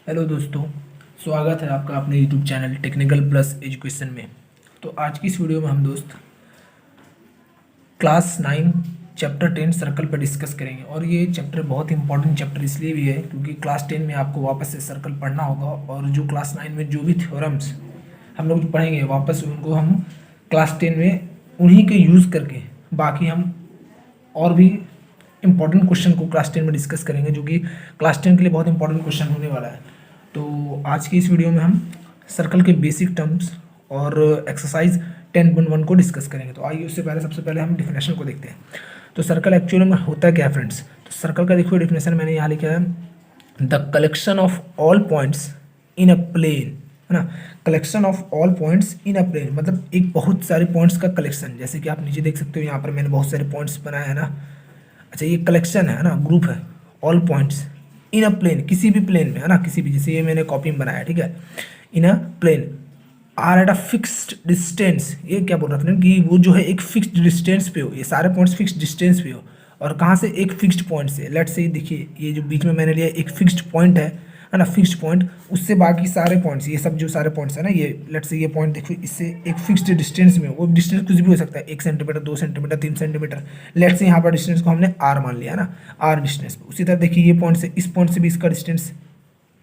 Hello दोस्तों, स्वागत है आपका अपने YouTube channel technical plus education में। तो आज की इस वीडियो में हम दोस्त क्लास 9 चैप्टर 10 सर्कल पर डिस्कस करेंगे। और ये चैप्टर बहुत इंपॉर्टेंट चैप्टर इसलिए भी है क्योंकि क्लास 10 में आपको वापस से सर्कल पढ़ना होगा और जो क्लास 9 में जो भी थ्योरम्स हम लोग पढ़ेंगे वापस उनको हम क्लास 10 में उन्हीं के यूज़ करके बाकी हम और भी इम्पॉर्टेंट क्वेश्चन को क्लास 10 में डिस्कस करेंगे जो कि क्लास 10 के लिए बहुत इंपॉर्टेंट क्वेश्चन होने वाला है। तो आज की इस वीडियो में हम सर्कल के बेसिक टर्म्स और एक्सरसाइज 10.1 को डिस्कस करेंगे। तो आइए उससे पहले सबसे पहले हम डिफिनेशन को देखते हैं। तो सर्कल एक्चुअली में होता क्या है फ्रेंड्स? तो सर्कल का देखो डिफिनेशन मैंने यहाँ लिखा है, the collection of all points in a plane, है ना। Collection of all points in a plane मतलब एक बहुत सारे पॉइंट्स का कलेक्शन। जैसे कि आप नीचे देख सकते हो, यहाँ पर मैंने बहुत सारे पॉइंट्स बनाए हैं ना। अच्छा, ये कलेक्शन है ना, ग्रुप है, all points in a plane, किसी भी प्लेन में, है ना, किसी भी, जैसे ये मैंने कॉपी में बनाया, ठीक है। In a plane or at a fixed distance, ये क्या बोल रहा है फ्रेंड कि वो जो है एक फिक्स्ड डिस्टेंस पे हो, ये सारे पॉइंट्स फिक्स्ड डिस्टेंस पे हो। और कहाँ से? एक फिक्स्ड पॉइंट से। लेट से देखिए, ये जो बीच में मैंने लिया एक फिक्स्ड पॉइंट है ना, फिक्स्ड पॉइंट, उससे बाकी सारे पॉइंट्स, ये सब जो सारे पॉइंट्स है ना, ये लेट से ये पॉइंट देखो, इससे एक फिक्स्ड डिस्टेंस में, वो डिस्टेंस कुछ भी हो सकता है, 1 सेंटीमीटर, 2 सेंटीमीटर, 3 सेंटीमीटर। लेट से यहाँ पर डिस्टेंस को हमने आर मान लिया ना, आर डिस्टेंस। उसी तरह देखिए, ये पॉइंट से इस पॉइंट से भी इसका डिस्टेंस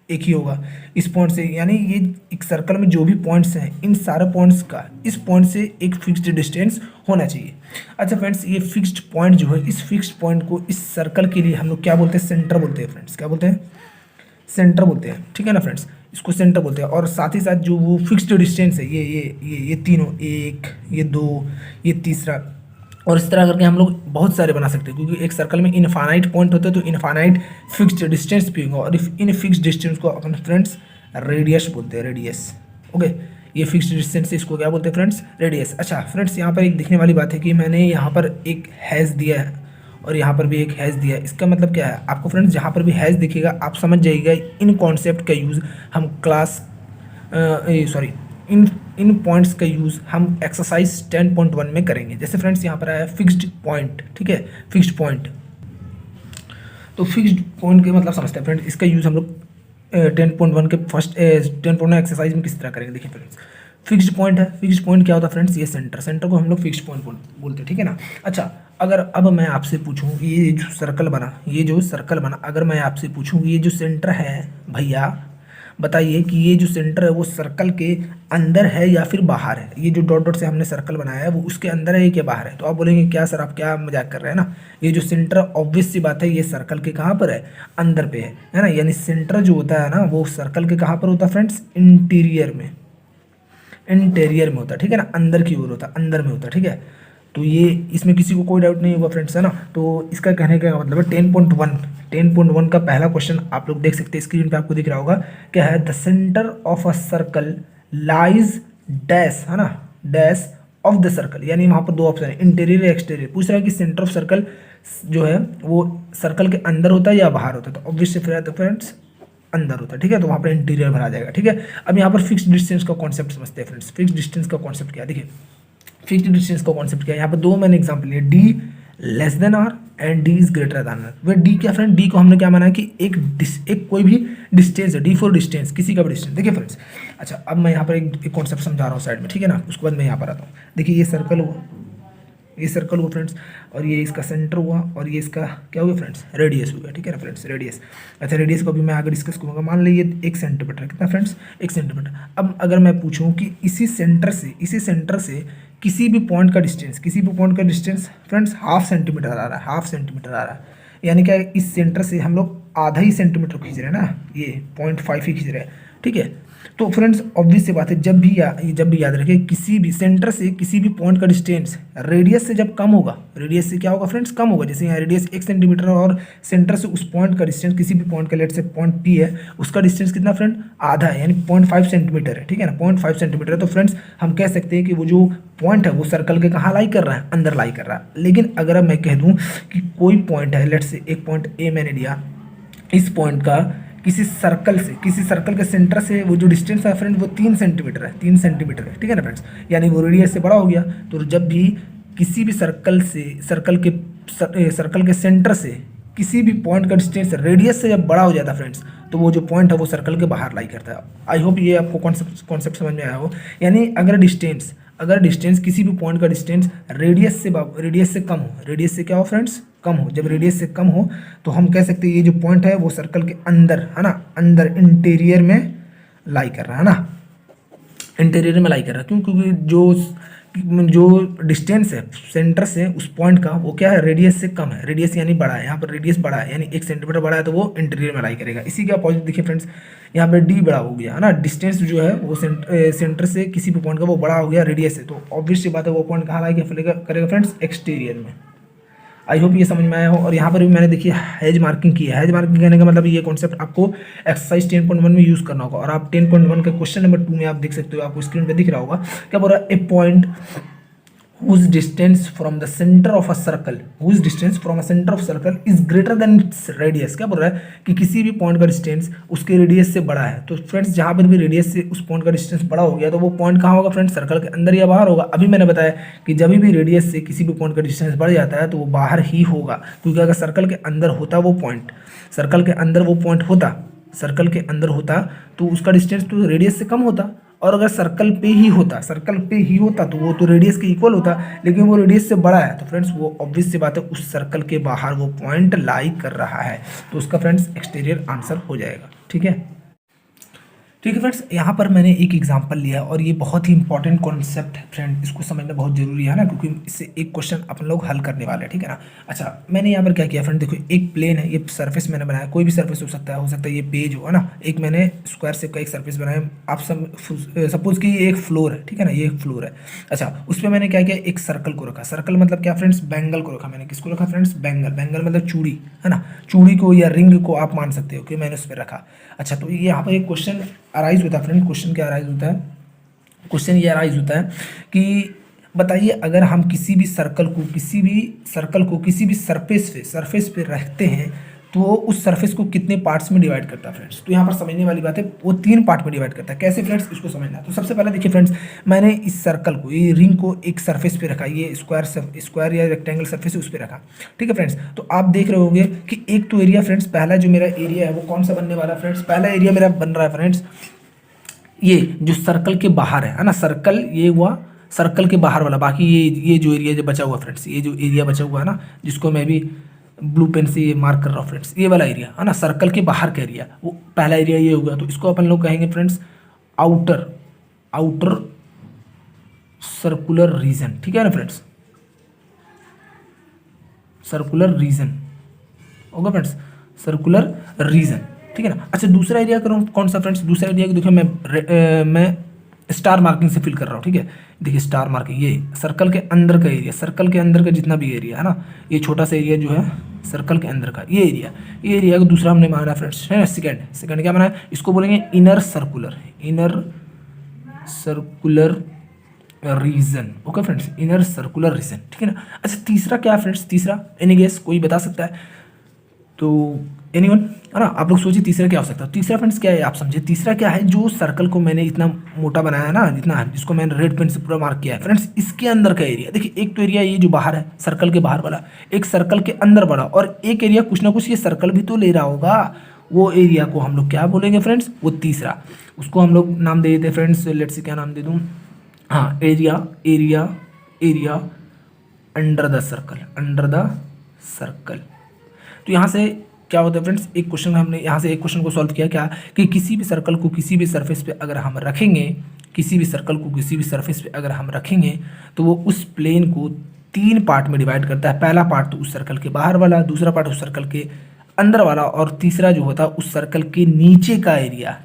एक ही होगा, इस पॉइंट से, यानी ये एक सर्कल में जो भी पॉइंट्स हैं इन सारे पॉइंट्स का इस पॉइंट से एक फिक्स्ड डिस्टेंस होना चाहिए। अच्छा फ्रेंड्स, ये फिक्स्ड पॉइंट जो है, इस फिक्स्ड पॉइंट को इस सर्कल के लिए हम लोग क्या बोलते हैं? सेंटर बोलते हैं फ्रेंड्स। क्या बोलते हैं? सेंटर बोलते हैं, ठीक है ना फ्रेंड्स, इसको सेंटर बोलते हैं। और साथ ही साथ जो वो फिक्स्ड डिस्टेंस है, ये तीनों, एक, ये दो, ये तीसरा, और इस तरह करके हम लोग बहुत सारे बना सकते हैं क्योंकि एक सर्कल में इनफाइनाइट पॉइंट होते हैं, तो इनफाइनाइट फिक्स्ड डिस्टेंस भी होगा। और इन फिक्स्ड डिस्टेंस को अपन फ्रेंड्स रेडियस बोलते हैं, रेडियस। ओके, ये फिक्स्ड डिस्टेंस है, इसको क्या बोलते हैं फ्रेंड्स? रेडियस। अच्छा फ्रेंड्स, यहाँ पर एक दिखने वाली बात है कि मैंने यहाँ पर एक हैज दिया है और यहाँ पर भी एक हैज दिया है। इसका मतलब क्या है? आपको फ्रेंड्स जहाँ पर भी हैज दिखेगा आप समझ जाइएगा इन कॉन्सेप्ट का यूज़ हम क्लास सॉरी इन पॉइंट्स का यूज़ हम एक्सरसाइज 10.1 में करेंगे। जैसे फ्रेंड्स यहाँ पर आया फिक्स्ड पॉइंट, ठीक है, फिक्स्ड पॉइंट। तो फिक्स्ड पॉइंट के मतलब समझते हैं फ्रेंड्स, इसका यूज़ हम लोग 10.1 के फर्स्ट 10.1 एक्सरसाइज में किस तरह करेंगे। देखिए फ्रेंड्स, फिक्स्ड पॉइंट है, फिक्स्ड पॉइंट क्या होता है फ्रेंड्स? ये सेंटर, सेंटर को हम लोग फिक्स्ड पॉइंट बोलते हैं, ठीक है ना। अच्छा, अगर अब मैं आपसे पूछूं, ये जो सर्कल बना, ये जो सर्कल बना, अगर मैं आपसे पूछूं ये जो सेंटर है भैया, बताइए कि ये जो सेंटर है वो सर्कल के अंदर है या फिर बाहर है? ये जो डॉट डॉट से हमने सर्कल बनाया है वो उसके अंदर है या बाहर है? तो आप बोलेंगे क्या सर, आप क्या मजाक कर रहे हैं ना। ये जो सेंटर, ऑब्वियस सी बात है, ये सर्कल के कहाँ पर है? अंदर पे है ना। यानी सेंटर जो होता है ना वो सर्कल के कहाँ पर होता है फ्रेंड्स? इंटीरियर में, इंटीरियर में होता है, ठीक है ना, अंदर की ओर होता है, अंदर में होता है, ठीक है। तो ये इसमें किसी को कोई डाउट नहीं होगा फ्रेंड्स, है ना। तो इसका कहने का मतलब है 10.1 का पहला क्वेश्चन आप लोग देख सकते हैं स्क्रीन पे, आपको दिख रहा होगा, क्या है? The centre of a circle lies dash, है ना, डैश ऑफ द सर्कल। यानी वहाँ पर दो ऑप्शन है, इंटीरियर या एक्सटीरियर। पूछ रहा है कि सेंटर ऑफ सर्कल जो है वो सर्कल के अंदर होता है या बाहर होता है? तो ऑब्वियसली फ्रेंड्स अंदर होता है, ठीक है। तो वहाँ पर इंटीरियर भरा जाएगा, ठीक है। अब यहाँ पर फिक्स्ड डिस्टेंस का कॉन्सेप्ट समझते हैं फ्रेंड्स। फिक्स्ड डिस्टेंस का कॉन्सेप्ट क्या है? देखिए, फिक्स्ड डिस्टेंस का कॉन्सेप्ट क्या है? यहाँ पर दो मैंने एग्जांपल लिए, D less than R and D is greater than R. वे डी क्या फ्रेंड? डी को हमने क्या माना है कि एक कोई भी डिस्टेंस है, डी फॉर डिस्टेंस, किसी का भी डिस्टेंस। देखिए फ्रेंड्स, अच्छा अब मैं यहाँ पर एक कॉन्सेप्ट समझा रहा हूँ साइड में, ठीक है ना, उसके बाद मैं यहाँ पर आता हूँ। देखिए ये सर्कल हुआ, ये सर्कल हुआ फ्रेंड्स, और ये इसका सेंटर हुआ, और ये इसका क्या हुआ फ्रेंड्स? रेडियस हुआ, ठीक है ना फ्रेंड्स, रेडियस। अच्छा, रेडियस को अभी मैं आगे डिस्कस करूँगा। मान लीजिए 1 सेंटीमीटर, कितना फ्रेंड्स? 1 सेंटीमीटर। अब अगर मैं पूछूं कि इसी सेंटर से किसी भी पॉइंट का डिस्टेंस, किसी भी पॉइंट का डिस्टेंस फ्रेंड्स 1/2 सेंटीमीटर आ रहा है, 1/2 सेंटीमीटर आ रहा है। यानी क्या, इस सेंटर से हम लोग आधा ही सेंटीमीटर खींच रहे हैं ना, ये 0.5 ही खींच रहे हैं, ठीक है। तो फ्रेंड्स ऑब्वियस सी बात है, जब भी याद रखें, किसी भी सेंटर से किसी भी पॉइंट का डिस्टेंस रेडियस से जब कम होगा, रेडियस से क्या होगा फ्रेंड्स? कम होगा। जैसे यहाँ रेडियस 1 सेंटीमीटर और सेंटर से उस पॉइंट का डिस्टेंस, किसी भी पॉइंट का, लेट से पॉइंट पी है, उसका डिस्टेंस कितना फ्रेंड? आधा है, यानी 0.5 सेंटीमीटर है, ठीक है ना, 0.5 सेंटीमीटर है। तो फ्रेंड्स हम कह सकते हैं कि वो जो पॉइंट है वो सर्कल के कहाँ लाई कर रहा है? अंदर लाई कर रहा है। लेकिन अगर अब मैं कह दूँ कि कोई पॉइंट है, लेट से एक पॉइंट ए मैंने लिया, इस पॉइंट का किसी सर्कल के सेंटर से वो जो डिस्टेंस है फ्रेंड वो 3 सेंटीमीटर है, 3 सेंटीमीटर है, ठीक है ना फ्रेंड्स। यानी वो रेडियस से बड़ा हो गया। तो जब भी किसी भी सर्कल के सेंटर से किसी भी पॉइंट का डिस्टेंस रेडियस से जब बड़ा हो जाता है फ्रेंड्स, तो वो जो पॉइंट है वो सर्कल के बाहर लाई करता है। आई होप ये आपको कॉन्सेप्ट समझ में आया हो। यानी अगर डिस्टेंस किसी भी पॉइंट का डिस्टेंस रेडियस से कम हो, रेडियस से क्या हो फ्रेंड्स, कम हो, जब रेडियस से कम हो तो हम कह सकते हैं ये जो पॉइंट है वो सर्कल के अंदर है ना, अंदर इंटीरियर में लाई कर रहा है ना, इंटीरियर में लाई कर रहा है। क्यों? क्योंकि जो डिस्टेंस है सेंटर से उस पॉइंट का वो क्या है, रेडियस से कम है, रेडियस यानी बड़ा है, यहाँ पर रेडियस बड़ा है यानी 1 सेंटीमीटर बड़ा है तो वो इंटीरियर में लाई करेगा। इसी का अपोजिट देखिए फ्रेंड्स, यहाँ पे डी बड़ा हो गया है ना, डिस्टेंस जो है वो सेंटर से किसी भी पॉइंट का वो बड़ा हो गया रेडियस से, तो ऑब्वियस सी बात है वो पॉइंट कहाँ लाई करेगा फ्रेंड्स, एक्सटीरियर में। आई होप ये समझ में आया हो। और यहाँ पर भी मैंने देखिए हैज मार्किंग की है। हैज मार्किंग कहने का मतलब ये कॉन्सेप्ट आपको एक्सरसाइज 10.1 में यूज़ करना होगा, और आप 10.1 का क्वेश्चन नंबर 2 में आप देख सकते हो, आपको स्क्रीन पे दिख रहा होगा क्या बोल रहा है, ए point whose distance from the center of a circle is greater than its radius। क्या बोल रहा है कि किसी भी पॉइंट का डिस्टेंस उसके रेडियस से बड़ा है। तो फ्रेंड्स जहाँ पर भी रेडियस से उस पॉइंट का डिस्टेंस बड़ा हो गया तो वो पॉइंट कहाँ होगा फ्रेंड्स, सर्कल के अंदर या बाहर होगा। अभी मैंने बताया कि जब भी रेडियस से किसी भी पॉइंट का डिस्टेंस बढ़ जाता है तो वो बाहर ही होगा, क्योंकि अगर सर्कल के अंदर होता वो पॉइंट तो उसका डिस्टेंस तो रेडियस से कम होता, और अगर सर्कल पे ही होता तो वो तो रेडियस के इक्वल होता, लेकिन वो रेडियस से बड़ा है तो फ्रेंड्स वो ऑब्वियस सी बात है उस सर्कल के बाहर वो पॉइंट लाई कर रहा है, तो उसका फ्रेंड्स एक्सटीरियर आंसर हो जाएगा। ठीक है फ्रेंड्स, यहाँ पर मैंने एक एग्जांपल लिया है और ये बहुत ही इंपॉर्टेंट कॉन्सेप्ट है फ्रेंड, इसको समझना बहुत जरूरी है ना, क्योंकि इससे एक क्वेश्चन अपन लोग हल करने वाले हैं। ठीक है ना। अच्छा, मैंने यहाँ पर क्या किया फ्रेंड, देखो एक प्लेन है, ये सरफेस मैंने बनाया, कोई भी सरफेस हो सकता है ये पेज हो, है ना। एक मैंने स्क्वायर शेप का एक सरफेस बनाया, आप सपोज कि ये एक फ्लोर है, ठीक है ना, ये एक फ्लोर है। अच्छा, उस पर मैंने क्या किया, एक सर्कल को रखा। सर्कल मतलब क्या फ्रेंड्स, बैंगल को रखा मैंने। किसको रखा फ्रेंड्स, बैंगल मतलब चूड़ी, है ना, चूड़ी को या रिंग को आप मान सकते हो कि मैंने उस पर रखा। अच्छा, तो यहाँ पर एक क्वेश्चन अराइज होता है फ्रेंड, क्वेश्चन क्या अराइज होता है, क्वेश्चन ये अराइज होता है कि बताइए अगर हम किसी भी सर्कल को किसी भी सरफेस पे रखते हैं तो उस सरफेस को कितने पार्ट्स में डिवाइड करता है फ्रेंड्स। तो यहाँ पर समझने वाली बात है, वो 3 पार्ट में डिवाइड करता है। कैसे फ्रेंड्स, इसको समझना है। तो सबसे पहले देखिए फ्रेंड्स, मैंने इस सर्कल को, ये रिंग को एक सरफेस पे रखा, ये स्क्वायर या रेक्टेंगल सरफेस है उस पर रखा। ठीक है फ्रेंड्स, तो आप देख रहे होंगे कि एक तो एरिया फ्रेंड्स, पहला जो मेरा एरिया है वो कौन सा बनने वाला है फ्रेंड्स, पहला एरिया मेरा बन रहा है फ्रेंड्स ये जो सर्कल के बाहर है ना, सर्कल ये हुआ सर्कल के बाहर वाला। बाकी ये जो एरिया जो बचा हुआ फ्रेंड्स, ये जो एरिया बचा हुआ है ना, जिसको मैं भी ब्लू पेन से ये मार्क कर रहा हूँ फ्रेंड्स, ये वाला एरिया है ना, सर्कल के बाहर का एरिया, वो पहला एरिया ये होगा। तो इसको अपन लोग कहेंगे फ्रेंड्स आउटर सर्कुलर रीजन। ठीक है ना फ्रेंड्स, सर्कुलर रीजन होगा फ्रेंड्स, सर्कुलर रीजन। ठीक है ना। अच्छा, दूसरा एरिया करूँ कौन सा फ्रेंड्स, दूसरा एरिया को देखिए मैं स्टार मार्किंग से फिल कर रहा हूँ। ठीक है, देखिए स्टार मार्किंग, ये सर्कल के अंदर का एरिया, सर्कल के अंदर का जितना भी एरिया है ना, ये छोटा सा एरिया जो है सर्कल के अंदर का, ये एरिया को दूसरा हमने माना फ्रेंड्स, है ना, सेकंड क्या माना है, इसको बोलेंगे inner circular region. Okay friends, inner circular region. ठीक है ना। अच्छा, तीसरा क्या है फ्रेंड्स, तीसरा एनी गेस, कोई बता सकता है? तो एनीवन, है ना, आप लोग सोचिए तीसरा क्या हो सकता है। तीसरा फ्रेंड्स क्या है, आप समझे, तीसरा क्या है, जो सर्कल को मैंने इतना मोटा बनाया है ना, जितना, जिसको मैंने रेड पेन से पूरा मार्क किया है फ्रेंड्स, इसके अंदर का एरिया देखिए। एक तो एरिया ये जो बाहर है, सर्कल के बाहर वाला, एक सर्कल के अंदर वाला, और एक एरिया कुछ ना कुछ ये सर्कल भी तो ले रहा होगा, वो एरिया को हम लोग क्या बोलेंगे फ्रेंड्स, वो तीसरा, उसको हम लोग नाम दे देते फ्रेंड्स, लेट्स से क्या नाम दे दूँ, हाँ, एरिया अंडर द सर्कल। तो यहाँ से क्या होता है फ्रेंड्स, एक क्वेश्चन हमने यहाँ से एक क्वेश्चन को सॉल्व किया, क्या कि किसी भी सर्कल को किसी भी सरफेस पे अगर हम रखेंगे, किसी भी सर्कल को किसी भी सरफेस पे अगर हम रखेंगे तो वो उस प्लेन को 3 पार्ट में डिवाइड करता है। पहला पार्ट तो उस सर्कल के बाहर वाला, दूसरा पार्ट उस सर्कल के अंदर वाला, और तीसरा जो होता है उस सर्कल के नीचे का एरिया।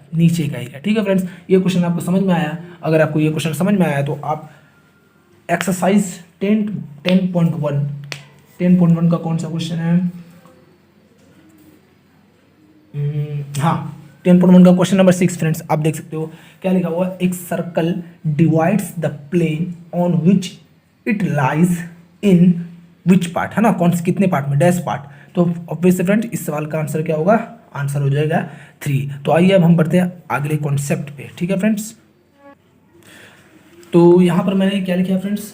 ठीक है फ्रेंड्स, ये क्वेश्चन आपको समझ में आया? अगर आपको ये क्वेश्चन समझ में आया तो आप एक्सरसाइज 10.1 का कौन सा क्वेश्चन है, हाँ 10.1 का क्वेश्चन नंबर 6 फ्रेंड्स, आप देख सकते हो क्या लिखा हुआ है, एक circle divides the plane on which it lies in which part, है ना, कौन से कितने पार्ट में, डैश पार्ट। तो ऑब्वियसली फ्रेंड्स इस सवाल का आंसर क्या होगा, आंसर हो जाएगा 3। तो आइए अब हम बढ़ते हैं अगले कॉन्सेप्ट पे। ठीक है फ्रेंड्स, तो यहाँ पर मैंने क्या लिखा है friends,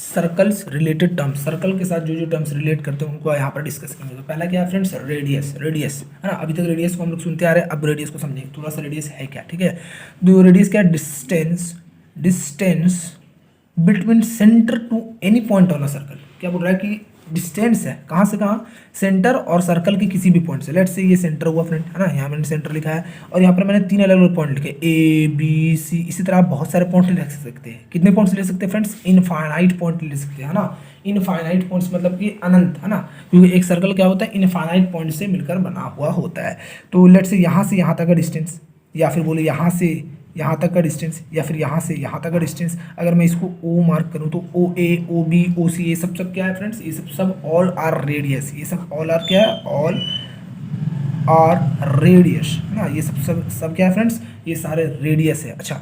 circles related terms, circle के साथ जो जो टर्म्स रिलेट करते हैं उनको यहाँ पर डिस्कस करेंगे। तो पहला क्या है फ्रेंड्स, रेडियस। रेडियस है ना, अभी तक रेडियस को हम लोग सुनते आ रहे हैं, अब रेडियस को समझेंगे थोड़ा सा। रेडियस है क्या, ठीक है। तो रेडियस क्या है, distance, distance between centre to any point on a circle. क्या बोल रहा है कि डिस्टेंस है कहाँ से कहाँ, सेंटर और सर्कल के किसी भी पॉइंट से। लेट्स से ये सेंटर हुआ फ्रेंड, है ना, यहाँ मैंने सेंटर लिखा है और यहाँ पर मैंने 3 अलग अलग पॉइंट लिखे, ए बी सी। इसी तरह आप बहुत सारे पॉइंट ले सकते हैं। कितने पॉइंट्स ले सकते हैं फ्रेंड्स, इनफाइनाइट पॉइंट ले सकते हैं, है ना। इनफाइनाइट पॉइंट्स मतलब कि अनंत, है ना, क्योंकि एक सर्कल क्या होता है, इनफाइनाइट पॉइंट से मिलकर बना हुआ होता है। तो लेट्स से यहाँ तक का डिस्टेंस, या फिर बोले यहाँ से यहाँ तक का डिस्टेंस, या फिर यहाँ से यहाँ तक का डिस्टेंस। अगर मैं इसको O मार्क करूँ तो ओ ए, ओ बी, ओ सी, ये सब क्या है फ्रेंड्स, ये सब ऑल आर रेडियस। ये सब ऑल आर क्या है, ऑल आर रेडियस, है ना। ये सब क्या है फ्रेंड्स, ये सारे रेडियस है। अच्छा,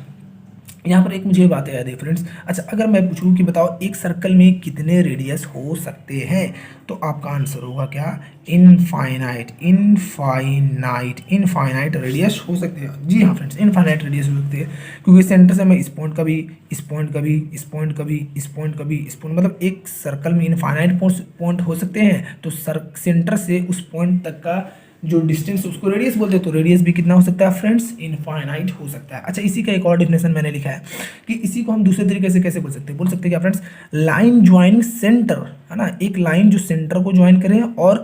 यहाँ पर एक मुझे बात याद है फ्रेंड्स। अच्छा, अगर मैं पूछूं कि बताओ एक सर्कल में कितने रेडियस हो सकते हैं, तो आपका आंसर होगा क्या, इनफाइनाइट। इनफाइनाइट, इनफाइनाइट रेडियस हो सकते हैं। जी हाँ फ्रेंड्स, इनफाइनाइट रेडियस हो सकते हैं, क्योंकि सेंटर से मैं इस पॉइंट का भी, इस पॉइंट का भी, इस पॉइंट का भी, इस पॉइंट का भी, इस पॉइंट, मतलब एक सर्कल में इनफाइनाइट पॉइंट हो सकते हैं। तो सेंटर से उस पॉइंट तक का जो डिस्टेंस उसको रेडियस बोलते हैं। तो रेडियस भी कितना हो सकता है फ्रेंड्स, इनफाइनाइट हो सकता है। अच्छा, इसी का एक और डिफिनेशन मैंने लिखा है कि इसी को हम दूसरे तरीके से कैसे बोल सकते हैं, बोल सकते हैं क्या फ्रेंड्स, लाइन ज्वाइनिंग सेंटर, है ना, एक लाइन जो सेंटर को ज्वाइन करे और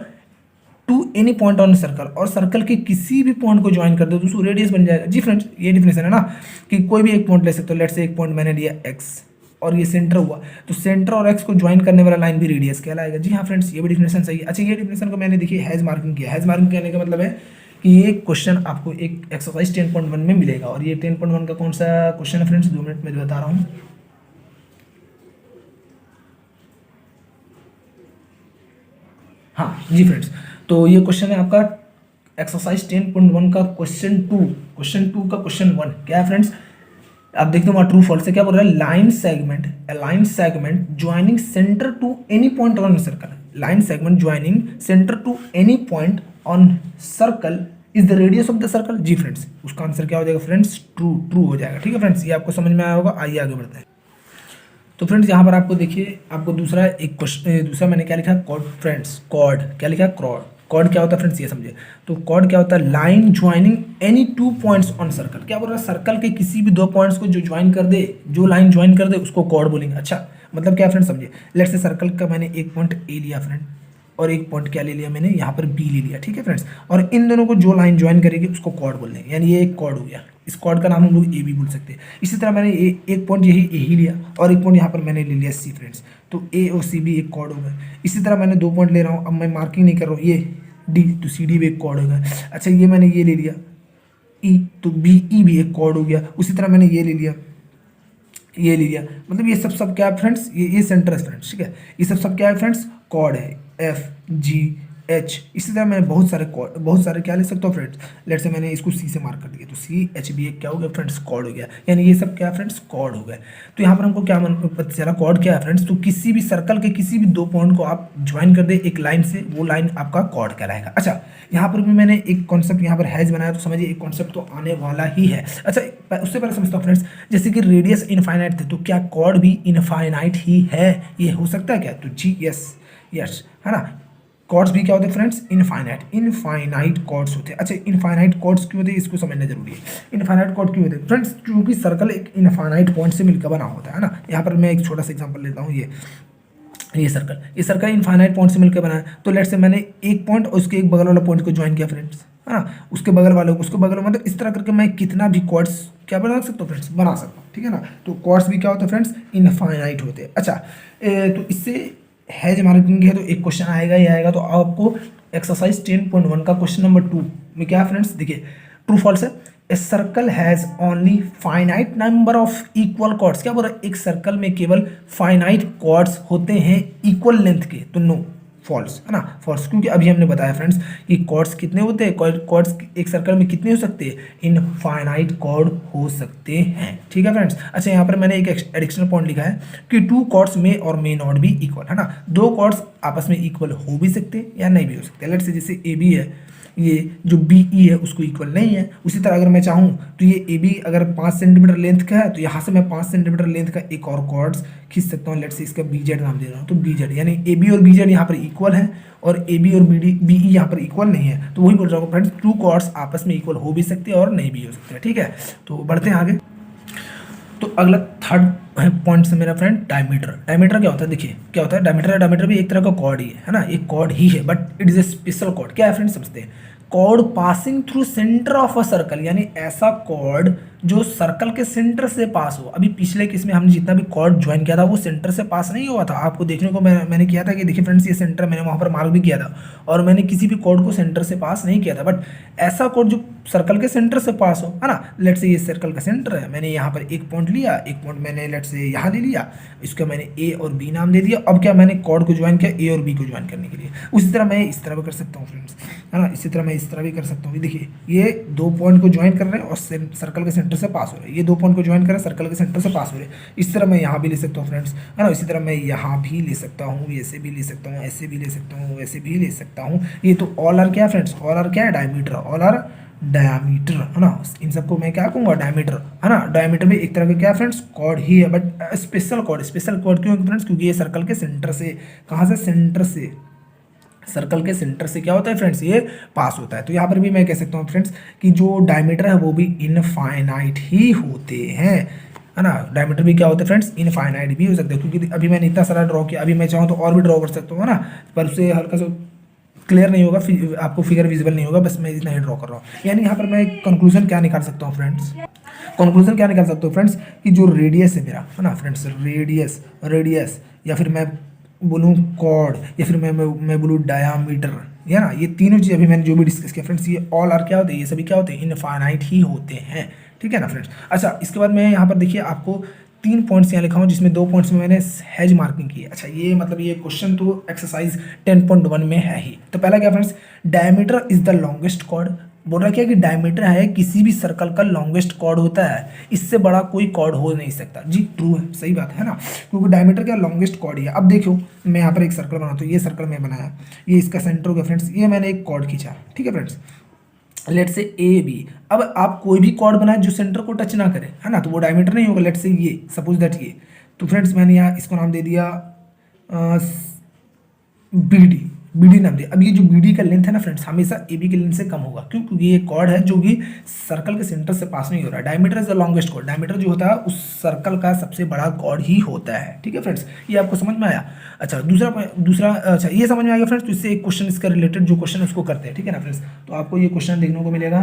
to any point on circle, और सर्कल के किसी भी पॉइंट को ज्वाइन कर दो तो उसको रेडियस बन जाएगा। जी फ्रेंड्स, ये डिफिनेशन है ना, कि कोई भी एक पॉइंट ले सकते हो। लेट्स से एक पॉइंट मैंने लिया एक्स और ये सेंटर हुआ, तो सेंटर और एक्स को ज्वाइन करने वाला लाइन भी रेडियस कहलाएगा। जी हाँ फ्रेंड्स, ये भी डिफिनेशन सही है। अच्छा, ये डिफिनेशन को मैंने देखिए हैज मार्किंग किया। हैज मार्किंग कहने का मतलब है कि ये क्वेश्चन आपको एक एक्सरसाइज 10.1 में मिलेगा, और ये 10.1 का कौन सा क्वेश्चन है फ्रेंड्स, 2 मिनट में बता रहा हूँ। हाँ जी फ्रेंड्स, तो ये क्वेश्चन है आपका एक्सरसाइज 10.1 का क्वेश्चन 2। क्वेश्चन 2 का क्वेश्चन 1 क्या है फ्रेंड्स, आप देखते हो वहाँ ट्रू फॉल्स है। क्या बोल रहा है, line segment, a line segment joining centre to any point on circle, line segment joining centre to any point on circle is the radius of the circle. जी फ्रेंड्स, उसका आंसर क्या हो जाएगा फ्रेंड्स, ट्रू, ट्रू हो जाएगा। ठीक है friends, ये आपको समझ में आया होगा। आइए आगे बढ़ते हैं। तो फ्रेंड्स यहाँ पर आपको देखिए, आपको दूसरा एक क्वेश्चन, दूसरा मैंने क्या लिखा है, कॉर्ड फ्रेंड्स, कॉर्ड क्या लिखा है, क्रॉड। कॉर्ड क्या होता है फ्रेंड्स, ये समझे। तो कॉर्ड क्या होता है, line joining any 2 points on circle. क्या बोल रहा है, सर्कल के किसी भी 2 पॉइंट्स को जो ज्वाइन कर दे, जो लाइन ज्वाइन कर दे उसको कॉर्ड बोलेंगे। अच्छा, मतलब क्या फ्रेंड्स समझिए, लेट्स से सर्कल का मैंने एक पॉइंट ए लिया फ्रेंड, और एक पॉइंट क्या ले लिया मैंने, यहाँ पर बी ले लिया। ठीक है फ्रेंड्स, और इन दोनों को जो लाइन ज्वाइन करेगी उसको कॉर्ड बोल देंगे, यानी ये एक कॉर्ड हो गया। इस कॉर्ड का नाम हम लोग ए भी बोल सकते हैं। इसी तरह मैंने एक पॉइंट यही ए ही लिया, और एक पॉइंट यहाँ पर मैंने ले लिया सी फ्रेंड्स, तो ए और सी भी एक कॉर्ड हो गया। इसी तरह मैंने 2 पॉइंट ले रहा हूँ, अब मैं मार्किंग नहीं कर रहा हूँ, ये डी, तो सी डी भी एक कॉर्ड हो गया। अच्छा, ये मैंने ये ले लिया ई, तो बी ई भी एक कॉर्ड हो गया। उसी तरह मैंने ये ले लिया, ये ले लिया, मतलब ये सब क्या है फ्रेंड्स, ये सेंटर है फ्रेंड्स। ठीक है, ये सब क्या है फ्रेंड्स, कॉर्ड है, एफ जी एच। इसी तरह मैं बहुत सारे क्या ले सकता हूँ फ्रेंड्स। लेट्स से मैंने इसको सी से मार्क कर दिया, तो सी एच बी एक क्या हो गया फ्रेंड्स, कॉर्ड हो गया। यानी ये सब क्या है फ्रेंड्स, कॉर्ड हो गए। तो यहाँ पर हमको क्या पता चला, कॉर्ड क्या है फ्रेंड्स, तो किसी भी सर्कल के किसी भी 2 पॉइंट को आप ज्वाइन कर दे एक लाइन से, वो लाइन आपका कॉर्ड कहलाएगा। अच्छा, यहाँ पर भी मैंने एक कॉन्सेप्ट यहाँ पर हैज बनाया, तो समझिए एक कॉन्सेप्ट तो आने वाला ही है। अच्छा, उससे पहले समझता हूँ फ्रेंड्स, जैसे कि रेडियस इनफाइनाइट थे, तो क्या कॉर्ड भी इनफाइनाइट ही है, ये हो सकता है क्या, तो जी यस, यस, है ना। कॉर्ड्स भी क्या होते हैं फ्रेंड्स, इनफाइनाइट कॉर्ड्स होते हैं। अच्छा, इनफाइनाइट कॉर्ड्स क्यों होते हैं, इसको समझना जरूरी है। इनफाइनाइट कॉर्ड क्यों होते हैं फ्रेंड्स, क्योंकि सर्कल एक इनफाइनाइट पॉइंट से मिलकर बना होता है ना। यहाँ पर मैं एक छोटा सा एग्जांपल लेता हूँ, ये सर्कल इनफाइनाइट पॉइंट से मिलकर बना है। तो लेट्स से मैंने एक पॉइंट और उसके एक बगल वाला पॉइंट को ज्वाइन किया फ्रेंड्स, है ना, उसके बगल वाले उसके बगल, मतलब इस तरह करके मैं कितना भी कॉर्ड्स क्या बना सकता हूँ फ्रेंड्स, बना सकता हूँ। ठीक है ना, तो कॉर्ड्स भी क्या होते हैं फ्रेंड्स, इनफाइनाइट होते हैं। अच्छा, तो इससे हैज मार्किंग है, तो एक क्वेश्चन आएगा ही आएगा। तो आपको एक्सरसाइज 10.1 का क्वेश्चन नंबर 2 में क्या फ्रेंड्स, देखिए ट्रू फॉल्स है। A circle has only finite number of equal chords. क्या बोल रहा है, एक सर्कल में केवल फाइनाइट कॉर्ड्स होते हैं इक्वल लेंथ के, तो नो, फॉल्स, है ना, फॉल्स, क्योंकि अभी हमने बताया फ्रेंड्स कि कॉर्ड्स कितने होते हैं, कॉर्ड्स एक सर्कल में कितने हो सकते हैं, इनफाइनाइट कॉर्ड हो सकते हैं, ठीक है फ्रेंड्स। अच्छा, यहाँ पर मैंने एक एडिशनल पॉइंट लिखा है कि टू कॉर्ड्स में और मे नॉट बी इक्वल, है ना, दो कॉर्ड्स आपस में इक्वल हो भी सकते हैं या नहीं भी हो सकते। लेट्स से जैसे ए बी है, ये जो बी ई है उसको इक्वल नहीं है। उसी तरह अगर मैं चाहूँ तो ये ए बी अगर 5 सेंटीमीटर लेंथ का है तो यहाँ से मैं 5 सेंटीमीटर लेंथ का एक और कॉर्ड्स खींच सकता हूँ। लेट्स से इसका बी जेड नाम दे रहा हूँ, तो बी जेड यानी ए बी और बी जेड यहाँ पर इक्वल है और ए बी और बी ई यहाँ पर इक्वल नहीं है। तो वही बोल रहा हूँ फ्रेंड्स, टू कॉर्ड्स आपस में इक्वल हो भी सकते हैं और नहीं भी हो सकते, ठीक है। तो बढ़ते हैं आगे। तो अगला थर्ड पॉइंट से मेरा फ्रेंड डायमीटर। डायमीटर क्या होता है, देखिए क्या होता है डायमीटर। डायमीटर भी एक तरह का कॉर्ड ही है ना, एक कॉर्ड ही है, but it is a special chord. क्या है फ्रेंड, समझते हैं। Chord passing through centre of a circle, यानी ऐसा कॉर्ड जो सर्कल के सेंटर से पास हो। अभी पिछले केस में हमने जितना भी कॉर्ड ज्वाइन किया था वो सेंटर से पास नहीं हुआ था। आपको देखने को मैंने किया था कि देखिए फ्रेंड्स ये सेंटर मैंने वहाँ पर मार्क भी किया था और मैंने किसी भी कॉर्ड को सेंटर से पास नहीं किया था। बट ऐसा कॉर्ड जो सर्कल के सेंटर से पास हो, है ना, लेट से ये सर्कल का सेंटर है, मैंने यहाँ पर एक पॉइंट लिया, एक पॉइंट मैंने लेट से यहाँ ले लिया, इसका मैंने ए और बी नाम दे दिया। अब क्या मैंने कॉर्ड को ज्वाइन किया ए और बी को ज्वाइन करने के लिए। उसी तरह मैं इस तरह भी कर सकता हूँ फ्रेंड्स, है ना, इसी तरह मैं इस तरह भी कर सकता हूँ। देखिए ये दो पॉइंट को ज्वाइन कर रहे हैं और सर्कल के सेंटर से पास हो रहे हैं, ये दो पॉइंट को ज्वाइन कर रहे हैं सर्कल के सेंटर से पास हो रहे हैं। इस तरह मैं यहाँ भी ले सकता हूँ फ्रेंड्स, है ना, इसी तरह मैं यहाँ भी ले सकता हूँ, ऐसे भी ले सकता हूँ, ऐसे भी ले सकता हूँ, ऐसे भी ले सकता हूँ। ये तो ऑल आर क्या फ्रेंड्स, ऑल आर क्या है, डायमीटर, ऑल आर डायमीटर, है ना। इन सबको मैं क्या कहूँगा, डायमीटर, है ना। डायमीटर भी एक तरह का क्या फ्रेंड्स, कॉर्ड ही है, but special chord. Special chord क्यों फ्रेंड्स, क्योंकि ये सर्कल के सेंटर से, कहाँ से, सेंटर से, सर्कल के सेंटर से क्या होता है फ्रेंड्स, ये पास होता है। तो यहाँ पर भी मैं कह सकता हूँ फ्रेंड्स कि जो डायमीटर है वो भी इनफाइनाइट ही होते हैं, है ना। डायमीटर भी क्या होते हैं फ्रेंड्स, इनफाइनाइट भी हो सकते हैं, क्योंकि अभी मैंने इतना सारा ड्रॉ किया, अभी मैं चाहूँ तो और भी ड्रॉ कर सकता हूँ, है ना, पर उससे हल्का सा क्लियर नहीं होगा, आपको फिगर विजिबल नहीं होगा, बस मैं इतना ही ड्रॉ कर रहा हूँ। यानी यहाँ पर मैं कंक्लूजन क्या निकाल सकता हूँ फ्रेंड्स, कंक्लूजन क्या निकाल सकता हूँ फ्रेंड्स, कि जो रेडियस है मेरा, है ना फ्रेंड्स, रेडियस या फिर मैं बोलूँ कॉर्ड या फिर मैं बोलूँ डायामीटर, है ना, ये तीनों चीज़ अभी मैंने जो भी डिस्कस किया फ्रेंड्स, ये ऑल आर क्या होते हैं, ये सभी क्या होते हैं, इनफाइनाइट ही होते हैं, ठीक है ना फ्रेंड्स। अच्छा, इसके बाद मैं यहाँ पर देखिए आपको 3 पॉइंट्स यहाँ लिखा हूँ, जिसमें 2 पॉइंट्स में मैंने हैज मार्किंग की है। अच्छा, ये मतलब ये क्वेश्चन तो एक्सरसाइज 10.1 में है ही। तो पहला क्या friends, diameter is the longest chord. बोल रहा क्या कि डायमीटर है किसी भी सर्कल का लॉन्गेस्ट कॉर्ड होता है, इससे बड़ा कोई कॉर्ड हो नहीं सकता। जी ट्रू है, सही बात है ना, क्योंकि डायमीटर क्या लॉन्गेस्ट कॉर्ड ही है। अब देखो मैं यहाँ पर एक सर्कल बनाता हूँ, ये सर्कल मैं बनाया, ये इसका सेंटर हो गया फ्रेंड्स, ये मैंने एक कॉर्ड खींचा, ठीक है फ्रेंड्स, लेट से ए बी। अब आप कोई भी कॉर्ड बनाए जो सेंटर को टच ना करे, है ना, तो वो डायमीटर नहीं होगा। लेट से ये सपोज दैट ये, तो फ्रेंड्स मैंने यहाँ इसको नाम दे दिया बी डी नाम दिया। अब ये जो बी डी का लेंथ है ना फ्रेंड्स, हमेशा ए बी के लेंथ से कम होगा, क्यों, क्योंकि ये कॉर्ड है जो कि सर्कल के सेंटर से पास नहीं हो रहा है। Diameter is the longest chord, diameter जो होता है उस सर्कल का सबसे बड़ा कॉर्ड ही होता है, ठीक है फ्रेंड्स, ये आपको समझ में आया। अच्छा, दूसरा अच्छा ये समझ में आ गया फ्रेंड्स। तो इससे एक क्वेश्चन इसका रिलेटेड जो क्वेश्चन उसको करते हैं, ठीक है ना फ्रेंड्स। तो आपको ये क्वेश्चन देखने को मिलेगा,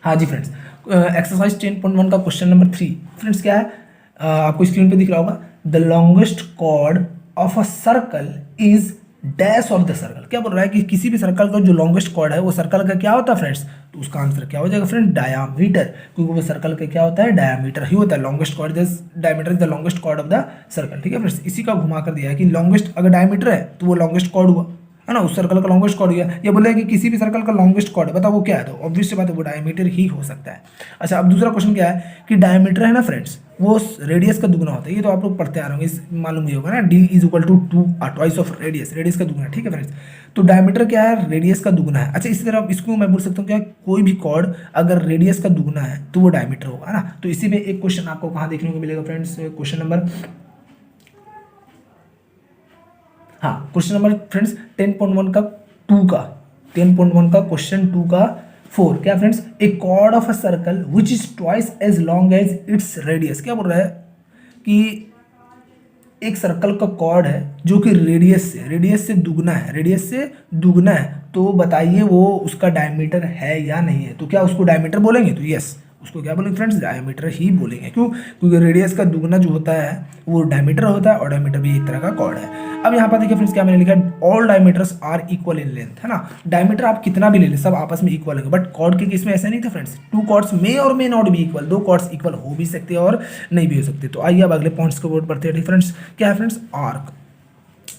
हाँ जी फ्रेंड्स, एक्सरसाइज 10.1 का क्वेश्चन नंबर 3 फ्रेंड्स क्या है, आपको स्क्रीन पे दिख रहा होगा, the longest chord of a circle is dash of the circle. क्या बोल रहा है कि किसी भी सर्कल का जो लॉन्गेस्ट कॉर्ड है वो सर्कल का क्या होता है फ्रेंड्स, तो उसका आंसर क्या हो जाएगा फ्रेंड, डायामीटर, क्योंकि वो सर्कल का क्या होता है, डायामीटर ही होता है। Longest chord, diameter is the longest chord of the circle, ठीक है फ्रेंड्स। इसी का घुमा कर दिया है कि लॉन्गेस्ट अगर डायमीटर है तो वो लॉन्गेस्ट कॉर्ड हुआ, है ना, उस सर्कल का लॉन्गेस्ट कॉर्ड गया। ये बोला है कि किसी भी सर्कल का लॉन्गेस्ट कॉर्ड बताओ वो क्या है, तो ऑब्वियस सी बात है वो डायमीटर ही हो सकता है। अच्छा, अब दूसरा क्वेश्चन क्या है कि डायमीटर है ना फ्रेंड्स, वो रेडियस का दुगना होता है। ये तो आप लोग पढ़ते आ रहे होंगे, मालूम ही होगा ना, D is equal to 2 twice of radius, radius का दुगना, ठीक है फ्रेंड्स। तो डायमीटर क्या है, रेडियस का दुगना है। अच्छा, इसी तरह इसको मैं बोल सकता हूँ क्या, कोई भी कॉर्ड अगर रेडियस का दुगना है तो वो डायमीटर होगा, है ना। तो इसी में एक क्वेश्चन आपको कहाँ देखने को मिलेगा फ्रेंड्स, क्वेश्चन नंबर, हाँ क्वेश्चन नंबर फ्रेंड्स 10.1 का 10.1 का क्वेश्चन 2 का 4 क्या friends, a chord of a circle which is twice as long as its radius. क्या बोल रहा है कि एक सर्कल का कॉर्ड है जो कि रेडियस से दुगना है, रेडियस से दुगना है, तो बताइए वो उसका डायमीटर है या नहीं है। तो क्या उसको डायमीटर बोलेंगे, तो यस उसको क्या बोलेंगे फ्रेंड्स, डायमीटर ही बोलेंगे। क्यों, क्योंकि रेडियस का दुगना जो होता है वो डायमीटर होता है और डायमीटर भी एक तरह का कॉर्ड है। अब यहाँ पर देखिए फ्रेंड्स क्या मैंने लिखा है, all diameters are equal in length, है ना। डायमीटर आप कितना भी ले लें सब आपस में इक्वल है, बट कॉर्ड के केस में ऐसा नहीं था फ्रेंड्स, टू कॉर्ड्स में और मे नॉट भी इक्वल, दो कॉर्ड्स इक्वल हो भी सकते हैं और नहीं भी हो सकते। तो आइए अब अगले पॉइंट्स को वर्ड पढ़ते हैं। फ्रेंड्स क्या है फ्रेंड्स, आर्क।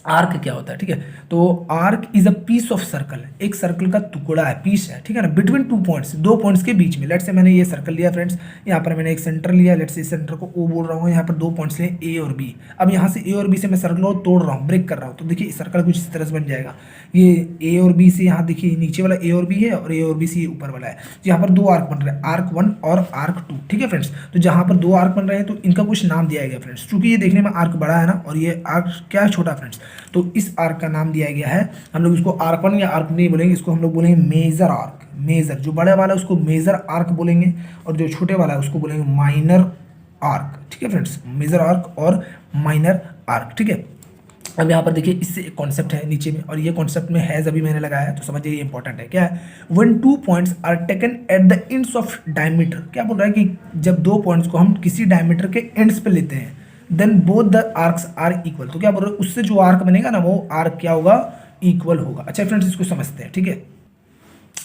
आर्क क्या होता है, ठीक है। तो arc is a piece of circle, एक सर्कल का टुकड़ा है, पीस है, ठीक है ना, बिटवीन टू पॉइंट्स, दो पॉइंट्स के बीच में। लेट से मैंने ये सर्कल लिया फ्रेंड्स, यहाँ पर मैंने एक सेंटर लिया, लेट से इस सेंटर को ओ बोल रहा हूँ, यहाँ पर दो पॉइंट्स लिए ए और बी। अब यहाँ से ए और बी से मैं सर्कल को तोड़ रहा हूँ, ब्रेक कर रहा हूँ, तो देखिए सर्कल कुछ इस तरह से बन जाएगा। ये ए और बी से यहाँ देखिए नीचे वाला ए और बी है, और ए और बी से ये ऊपर वाला है। तो यहाँ पर दो आर्क बन रहे हैं, आर्क 1 और आर्क 2, ठीक है फ्रेंड्स। तो जहाँ पर दो आर्क बन रहे हैं तो इनका कुछ नाम दिया गया फ्रेंड्स, क्योंकि ये देखने में आर्क बड़ा है ना, और ये आर्क क्या है, छोटा फ्रेंड्स। तो इस आर्क का नाम दिया गया है, हम लोग इसको आर्क 1 या आर्क नहीं बोलेंगे, इसको हम लोग बोलेंगे मेजर आर्क। मेजर, जो बड़ा वाला है उसको मेजर आर्क बोलेंगे, और जो छोटे वाला है उसको बोलेंगे माइनर आर्क, ठीक है फ्रेंड्स। मेजर आर्क और माइनर आर्क, ठीक है। अब यहाँ पर देखिए इससे एक कॉन्सेप्ट है नीचे में, और ये कॉन्सेप्ट में हैज अभी मैंने लगाया है, तो समझिए ये इंपॉर्टेंट है। क्या है, when two points are taken at the ends of diameter, क्या बोल रहा है कि जब दो पॉइंट्स को हम किसी डायमीटर के एंड्स पे लेते हैं, then both the arcs are equal. तो क्या बोल रहे हैं, उससे जो आर्क बनेगा ना वो आर्क क्या होगा, इक्वल होगा। अच्छा फ्रेंड्स, इसको समझते हैं, ठीक है।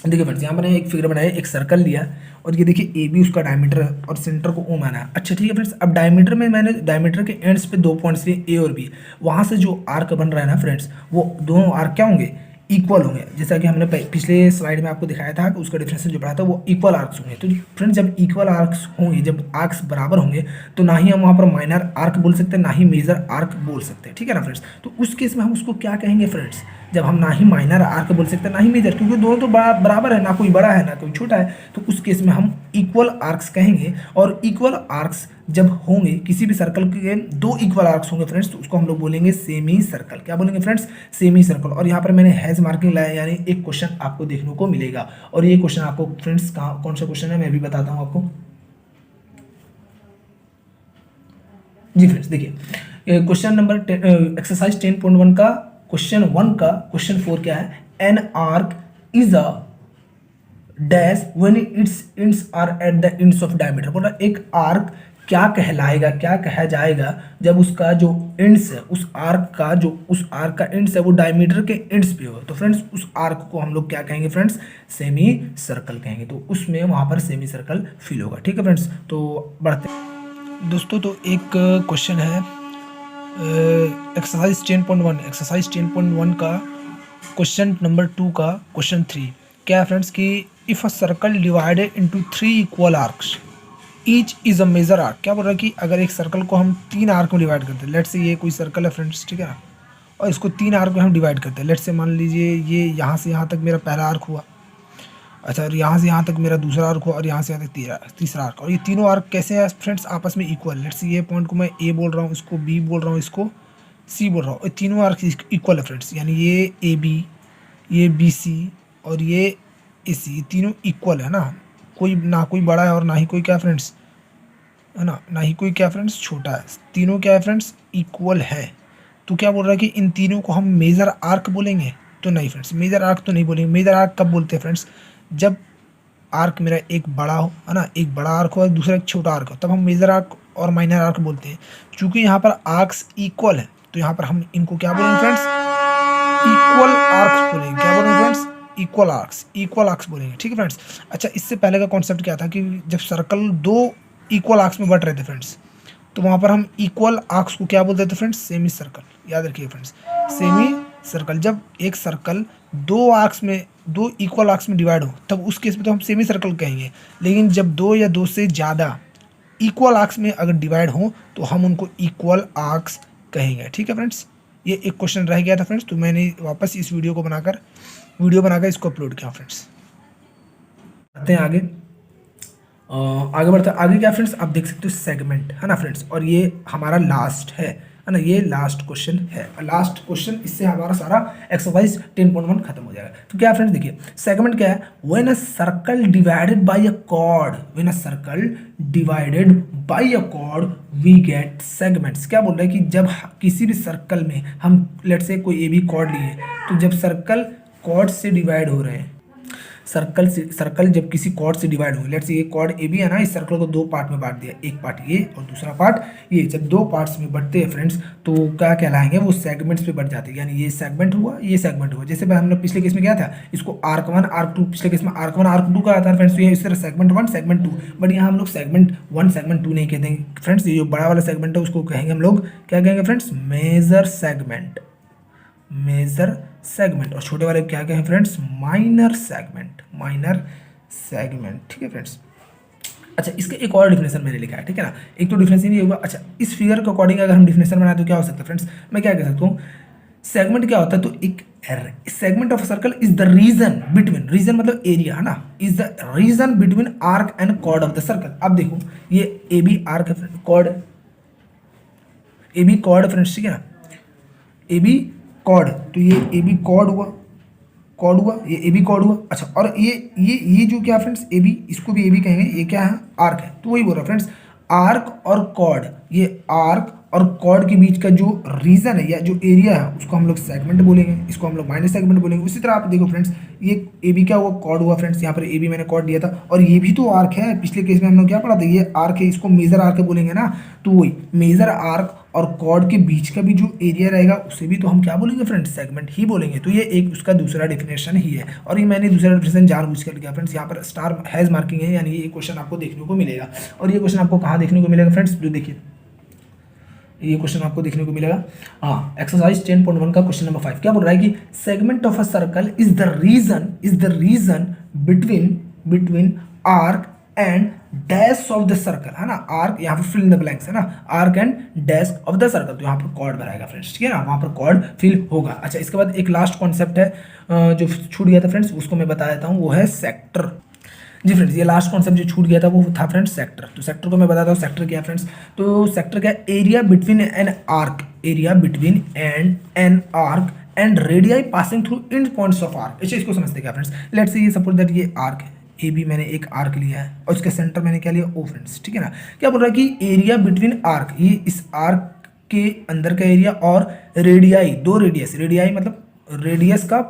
देखिए फ्रेंड्स, यहाँ पर एक फिगर बनाया, एक सर्कल लिया, और ये देखिए ए बी उसका डायमीटर है, और सेंटर को ओ माना है। अच्छा ठीक है फ्रेंड्स, अब डायमीटर में मैंने डायमीटर के एंड्स पे दो पॉइंट्स लिए ए और बी, वहाँ से जो आर्क बन रहा है ना फ्रेंड्स, वो दोनों आर्क क्या होंगे, इक्वल होंगे। जैसा कि हमने पिछले स्लाइड में आपको दिखाया था कि उसका डिफरेंशियल जो पढ़ा था वो इक्वल आर्क्स होंगे। तो फ्रेंड्स जब इक्वल आर्क्स होंगे, जब आर्क्स बराबर होंगे, तो ना ही हम वहाँ पर माइनर आर्क बोल सकते हैं, ना ही मेजर आर्क बोल सकते हैं, ठीक है ना फ्रेंड्स। तो उस केस में हम उसको क्या कहेंगे फ्रेंड्स, जब हम ना ही माइनर आर्क बोल सकते हैं ना ही मेजर, क्योंकि दोनों तो बराबर है, ना कोई बड़ा है ना कोई छोटा है, तो उस केस में हम इक्वल आर्क्स कहेंगे। और इक्वल आर्क्स जब होंगे, किसी भी सर्कल के दो इक्वल आर्क्स होंगे फ्रेंड्स, तो उसको हम लोग बोलेंगे सेमी सर्कल। क्या बोलेंगे फ्रेंड्स, सेमी सर्कल। और यहाँ पर मैंने हैज मार्किंग लाया, यानी एक क्वेश्चन आपको देखने को मिलेगा, और ये क्वेश्चन आपको फ्रेंड्स कौन सा क्वेश्चन है मैं भी बताता हूँ आपको। जी फ्रेंड्स देखिए, क्वेश्चन नंबर एक्सरसाइज 10.1 का क्वेश्चन 1 का क्वेश्चन 4 क्या है, an arc is a dash when its ends are at the ends of diameter. बोल रहा एक आर्क क्या कहलाएगा, क्या कहा जाएगा जब उसका जो एंड्स है, उस आर्क का एंड्स है वो डायमीटर के एंड्स पे हो। तो फ्रेंड्स उस आर्क को हम लोग क्या कहेंगे फ्रेंड्स, सेमी सर्कल कहेंगे। तो उसमें वहाँ पर सेमी सर्कल फील होगा, ठीक है फ्रेंड्स। तो बढ़ते हैं दोस्तों, तो एक क्वेश्चन है एक्सरसाइज 10.1 का क्वेश्चन नंबर 2 का क्वेश्चन 3 क्या है फ्रेंड्स कि if a circle divided into 3 equal arcs each is a major arc. क्या बोल रहा है कि अगर एक सर्कल को हम 3 आर्क में डिवाइड करते हैं, लेट से ये कोई सर्कल है फ्रेंड्स, ठीक है ना, और इसको 3 आर्क में हम डिवाइड करते हैं। लेट से मान लीजिए ये यहाँ से यहाँ तक मेरा पहला आर्क हुआ, अच्छा, और यहाँ से यहाँ तक मेरा दूसरा आर्क हुआ, और यहाँ से यहाँ तक तीसरा आर्क। और ये तीनों आर्क कैसे हैं फ्रेंड्स, आपस में इक्वल। लेट से ये पॉइंट को मैं ए बोल रहा हूँ, इसको बी बोल रहा हूँ, इसको सी बोल रहा हूँ, ये तीनों आर्क इक्वल है फ्रेंड्स। यानी ये ए बी, ये बी सी और ये ए सी, ये तीनों इक्वल है ना, कोई ना कोई बड़ा है और ना ही कोई क्या फ्रेंड्स, है ना ही कोई क्या फ्रेंड्स छोटा है, तीनों क्या है फ्रेंड्स, इक्वल है। तो क्या बोल रहा है कि इन तीनों को हम मेजर आर्क बोलेंगे, तो नहीं फ्रेंड्स, मेजर आर्क तो नहीं बोलेंगे। मेजर आर्क कब बोलते हैं फ्रेंड्स, जब आर्क मेरा एक बड़ा हो, है ना, एक बड़ा आर्क हो और दूसरा एक छोटा आर्क हो, तब हम मेजर आर्क और माइनर आर्क बोलते हैं। चूंकि यहाँ पर आर्क्स इक्वल है, तो यहाँ पर हम इनको क्या बोलेंगे फ्रेंड्स, इक्वल आर्क्स बोलेंगे। क्या बोलेंगे फ्रेंड्स, इक्वल आर्क्स बोलेंगे, ठीक है फ्रेंड्स। अच्छा, इससे पहले का कॉन्सेप्ट क्या था कि जब सर्कल दो इक्वल आर्क्स में बट रहे थे फ्रेंड्स, तो वहाँ पर हम इक्वल आर्क्स को क्या बोलते थे फ्रेंड्स, सेमी सर्कल। याद रखिए फ्रेंड्स, सेमी सर्कल। जब एक सर्कल दो इक्वल आर्क्स में डिवाइड हो, तब उस केस में तो हम सेमी सर्कल कहेंगे। लेकिन जब दो या दो से ज़्यादा इक्वल आर्क्स में अगर डिवाइड हो, तो हम उनको इक्वल आर्क्स कहेंगे, ठीक है फ्रेंड्स। ये एक क्वेश्चन रह गया था फ्रेंड्स, तो मैंने वापस इस वीडियो बनाकर इसको अपलोड किया फ्रेंड्स। आते हैं आगे बढ़ते आगे क्या फ्रेंड्स, आप देख सकते हो सेगमेंट, है ना फ्रेंड्स, और ये हमारा लास्ट है ना, ये लास्ट क्वेश्चन है। लास्ट क्वेश्चन, इससे हमारा सारा एक्सरसाइज 10.1 खत्म हो जाएगा। तो क्या फ्रेंड्स देखिए, सेगमेंट क्या है, when a circle divided by a chord, we get segments. क्या बोल रहे हैं कि जब किसी भी सर्कल में हम लेट से कोई ए बी कॉर्ड लिए, तो जब सर्कल कॉर्ड से डिवाइड हो रहे हैं, सर्कल जब किसी कॉर्ड से डिवाइड हो, लेट्स से ये कॉर्ड ए बी है ना, इस सर्कल को दो पार्ट में बांट दिया, एक पार्ट ये और दूसरा पार्ट ये। जब दो पार्ट्स में बढ़ते हैं फ्रेंड्स, तो क्या कहलाएंगे, वो सेगमेंट्स पे बढ़ जाते हैं। यानी ये सेगमेंट हुआ, ये सेगमेंट हुआ। जैसे हमने पिछले केस में क्या था, इसको आर्क 1 आर्क 2, पिछले केस में आर्क 1 आर्क 2 का आता है फ्रेंड्स। तो ये इस तरह सेगमेंट 1 सेगमेंट 2, बट यहाँ हम लोग सेगमेंट 1 सेगमेंट 2 नहीं कहते हैं फ्रेंड्स। ये जो बड़ा वाला सेगमेंट है उसको कहेंगे हम लोग, क्या कहेंगे friends, major segment. Major segment, और छोटे वाले क्या क्या है friends, minor segment, minor segment, ठीक है फ्रेंड्स। अच्छा, इसका एक और डिफिनेशन मैंने लिखा है, ठीक है ना, एक तो डिफिनेशन ये होगा। अच्छा, इस फिगर के अकॉर्डिंग अगर हम डिफिनेशन बनाए तो क्या हो सकता है फ्रेंड्स, मैं क्या कह सकता हूँ, सेगमेंट क्या होता है, तो एक segment of circle is the region between, region मतलब एरिया है ना, is the region between arc and chord of the circle. अब देखो ये ए बी आर्क है, chord, A B chord friends, ठीक है ना, ए बी कॉर्ड, तो ये ए बी कॉर्ड हुआ, कॉर्ड हुआ, ये ए बी कॉर्ड हुआ। अच्छा, और ये जो क्या फ्रेंड्स, ए बी, इसको भी ए बी कहेंगे, ये क्या है, आर्क है। तो वही बोल रहा फ्रेंड्स, आर्क और कॉर्ड, ये आर्क और कॉर्ड के बीच का जो रीजन है या जो एरिया है उसको हम लोग सेगमेंट बोलेंगे, इसको हम लोग माइनस सेगमेंट बोलेंगे। उसी तरह आप देखो फ्रेंड्स, ये ए बी क्या हुआ, कॉर्ड हुआ फ्रेंड्स, यहाँ पर ए बी मैंने कॉर्ड दिया था, और ये भी तो आर्क है, पिछले केस में हम लोग क्या पढ़ा था, ये आर्क है, इसको मेजर आर्क बोलेंगे ना। तो वही मेजर आर्क और कॉर्ड के बीच का भी जो एरिया रहेगा उसे भी तो हम क्या बोलेंगे फ्रेंड्स, सेगमेंट ही बोलेंगे। तो ये एक उसका दूसरा डेफिनेशन ही है, और ये मैंने दूसरा डेफिनेशन जानबूझ कर लिया फ्रेंड्स, यहाँ पर स्टार हैज मार्किंग है, यानी ये क्वेश्चन आपको देखने को मिलेगा। और ये क्वेश्चन आपको कहाँ देखने को मिलेगा फ्रेंड्स, जो देखिए ये क्वेश्चन आपको देखने को मिलेगा, हाँ, एक्सरसाइज 10.1 का क्वेश्चन नंबर 5 क्या बोल रहा है कि segment of a circle is the region between arc and dash of the circle, है ना, आर्क, यहाँ पर फिल इन द ब्लैंक्स है ना, arc and dash of the circle, तो यहाँ पर कॉर्ड बनाएगा फ्रेंड्स, ठीक है ना, वहाँ पर कॉर्ड फिल होगा। अच्छा, इसके बाद एक लास्ट कॉन्सेप्ट है जो छूट गया था फ्रेंड्स, उसको मैं बता देता हूँ, वो है सेक्टर। जी फ्रेंड्स, ये लास्ट कॉन्सेप्ट जो छूट गया था वो था फ्रेंड्स सेक्टर। तो सेक्टर को मैं बताता हूँ, सेक्टर क्या है फ्रेंड्स, तो सेक्टर क्या है, area between an arc, area between an arc and radii passing through in points of arc. अच्छा, इसको समझते क्या फ्रेंड्स, लेट्स से ये सपोज दैट ये आर्क है, ए बी मैंने एक आर्क लिया है और इसके सेंटर मैंने क्या लिया, ओ फ्रेंड्स, ठीक है ना। क्या बोल रहा है कि एरिया बिटवीन आर्क, ये इस आर्क के अंदर का एरिया और रेडियाई, दो रेडियस, रेडियाई मतलब रेडियस का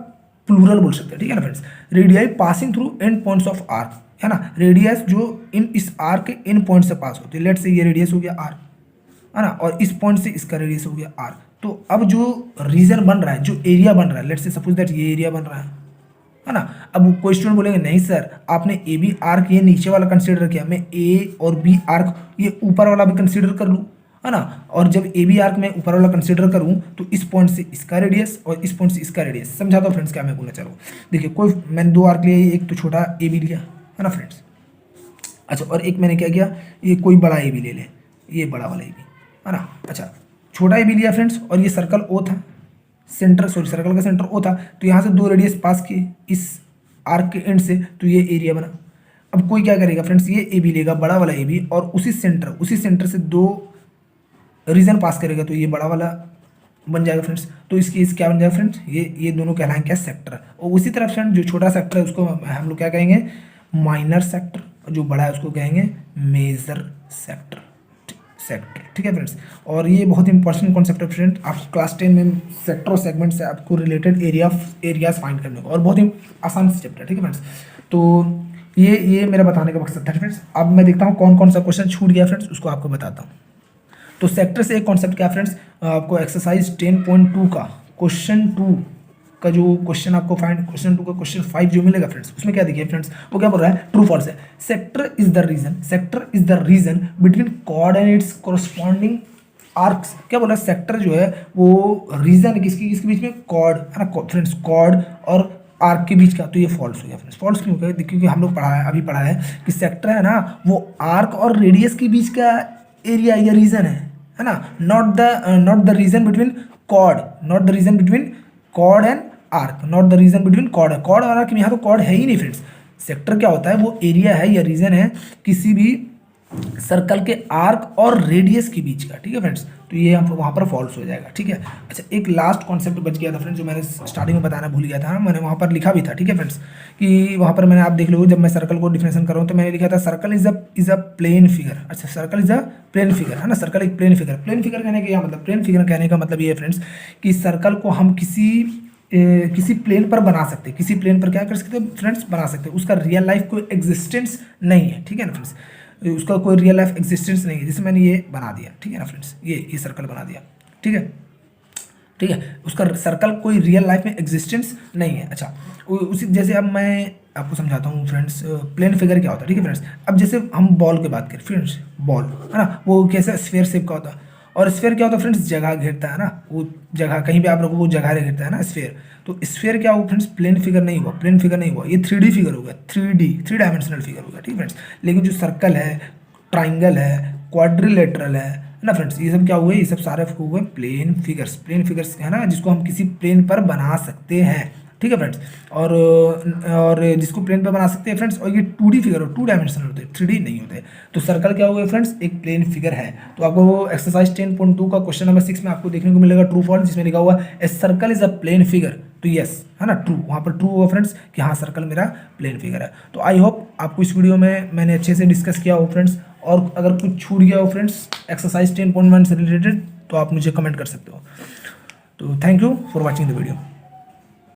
प्लूरल बोल सकते हैं, ठीक है ना friends, radii passing through and points of arc, है ना, रेडियस जो इस आर्क के इन पॉइंट से पास होती है। लेट से ये रेडियस हो गया आर, है ना, और इस पॉइंट से इसका रेडियस हो गया आर। तो अब जो रीजन बन रहा है, जो एरिया बन रहा है, लेट से सपोज दैट ये एरिया बन रहा है ना। अब कोई स्टूडेंट बोलेंगे नहीं सर, आपने ए बी आर्क ये नीचे वाला कंसिडर किया, मैं ए और बी आर्क ये ऊपर वाला भी कंसिडर कर लूँ, है ना, और जब ए बी आर्क में ऊपर वाला कंसिडर करूँ तो इस पॉइंट से इसका रेडियस और इस पॉइंट से इसका रेडियस, समझा दो फ्रेंड्स क्या मैं बोलना चाह रहा हूँ। देखिए, कोई मैंने दो आर्क लिए, एक तो छोटा ए बी लिया, है ना फ्रेंड्स। अच्छा, और एक मैंने क्या किया, ये कोई बड़ा ए बी ले ले, ये बड़ा वाला ए बी, है ना। अच्छा, छोटा ए बी लिया फ्रेंड्स, और ये सर्कल ओ था, सर्कल का सेंटर ओ था, तो यहाँ से दो रेडियस पास किए इस आर्क के एंड से, तो ये एरिया बना। अब कोई क्या करेगा फ्रेंड्स, ये ए बी लेगा, बड़ा वाला ए बी, और उसी सेंटर से दो रीजन पास करेगा, तो ये बड़ा वाला बन जाएगा फ्रेंड्स। तो इसकी क्या बन जाएगा फ्रेंड्स, ये दोनों कहलाएंगे क्या, सेक्टर। और उसी तरह फ्रेंड्स जो छोटा सेक्टर है उसको हम लोग क्या कहेंगे, माइनर सेक्टर, और जो बड़ा है उसको कहेंगे मेजर सेक्टर, ठीक है फ्रेंड्स। और ये बहुत इंपॉर्टेंट कॉन्सेप्ट है फ्रेंड, आप क्लास 10 में सेक्टर और सेगमेंट से आपको रिलेटेड एरियाज फाइंड करने को, और बहुत ही आसान चैप्टर है, ठीक है फ्रेंड्स। तो ये मेरा बताने का मकसद था फ्रेंड्स। अब मैं देखता हूँ कौन कौन सा क्वेश्चन छूट गया फ्रेंड्स, उसको आपको बताता हूँ। तो सेक्टर से एक कॉन्सेप्ट क्या फ्रेंड्स, आपको एक्सरसाइज 10.2 का क्वेश्चन 2 का जो क्वेश्चन आपको क्वेश्चन 2 का क्वेश्चन 5 जो मिलेगा फ्रेंड्स, उसमें क्या देखिए फ्रेंड्स, वो क्या बोल रहा है, ट्रू फॉल्स है। Sector is the region between chord and its corresponding arcs. क्या बोल रहा है, सेक्टर जो है वो रीजन है किसके बीच में, कॉर्ड, है ना फ्रेंड्स, कॉर्ड और आर्क के बीच का। तो ये फॉल्स हो गया फ्रेंड्स। फॉल्स क्यों हो गया, क्योंकि हम लोग अभी पढ़ा है कि सेक्टर है ना, वो आर्क और रेडियस के बीच का एरिया या रीजन है ना, not the region between chord, not the region between chord and arc, not the region between chord और आर्क। यहाँ तो कॉर्ड है ही नहीं फ्रेंड्स। सेक्टर क्या होता है, वो एरिया है या रीजन है किसी भी सर्कल के आर्क और रेडियस के बीच का, ठीक है फ्रेंड्स। तो ये वहाँ पर फॉल्स हो जाएगा, ठीक है। अच्छा, एक लास्ट कॉन्सेप्ट बच गया था फ्रेंड्स, जो मैंने स्टार्टिंग में बताना भूल गया था, मैंने वहाँ पर लिखा भी था, ठीक है फ्रेंड्स, कि वहाँ पर मैंने, आप देख लो, जब मैं सर्कल को डिफिनेशन कर रहा हूँ तो मैंने लिखा था circle is a plane figure. अच्छा, circle is a plane figure, है ना, सर्कल एक प्लेन फिगर। प्लेन फिगर कहने का क्या मतलब, प्लेन फिगर कहने का मतलब ये है फ्रेंड्स कि सर्कल को हम किसी प्लेन पर बना सकते हैं, किसी प्लेन पर क्या कर सकते हैं फ्रेंड्स, बना सकते हैं। उसका रियल लाइफ कोई एग्जिस्टेंस नहीं है, ठीक है ना फ्रेंड्स, उसका कोई रियल लाइफ एग्जिस्टेंस नहीं है। जैसे मैंने ये बना दिया, ठीक है ना फ्रेंड्स, ये सर्कल बना दिया, ठीक है, उसका सर्कल कोई रियल लाइफ में एग्जिस्टेंस नहीं है। अच्छा, उसी जैसे अब मैं आपको समझाता हूँ फ्रेंड्स, प्लेन फिगर क्या होता है, ठीक है फ्रेंड्स। अब जैसे हम बॉल की बात करें फ्रेंड्स, बॉल, है ना, वो कैसे स्फीयर शेप का होता है, और स्फीयर क्या होता है फ्रेंड्स, जगह घेरता है ना, वो जगह कहीं भी आप रखो वो जगह घेरता है ना स्फीयर। तो स्फीयर क्या हुआ फ्रेंड्स, प्लेन फिगर नहीं हुआ, प्लेन फिगर नहीं हुआ, ये 3D फिगर हो गया, 3 डायमेंशनल फिगर हो गया, ठीक फ्रेंड्स। लेकिन जो सर्कल है, ट्राइंगल है, क्वाड्रिलेटरल है ना फ्रेंड्स, ये सब क्या हुए, ये सब सारे हुए प्लेन फिगर्स, प्लेन फिगर्स है ना, जिसको हम किसी प्लेन पर बना सकते हैं, ठीक है फ्रेंड्स। और जिसको प्लेन पे बना सकते हैं फ्रेंड्स, और ये 2D फिगर हो, 2 डायमेंशनल होते हैं, 3D नहीं होते। तो सर्कल क्या हो गया फ्रेंड्स, एक प्लेन फिगर है। तो आपको वो एक्सरसाइज 10.2 का क्वेश्चन नंबर 6 में आपको देखने को मिलेगा ट्रू फॉल्स, जिसमें लिखा हुआ a circle is a plane figure. तो यस है ना, ट्रू, वहाँ पर ट्रू होगा फ्रेंड्स कि हाँ सर्कल मेरा प्लेन फिगर है। तो आई होप आपको इस वीडियो में मैंने अच्छे से डिस्कस किया हो फ्रेंड्स, और अगर कुछ छूट गया हो फ्रेंड्स एक्सरसाइज 10.1 से रिलेटेड तो आप मुझे कमेंट कर सकते हो। तो thank you for watching the video.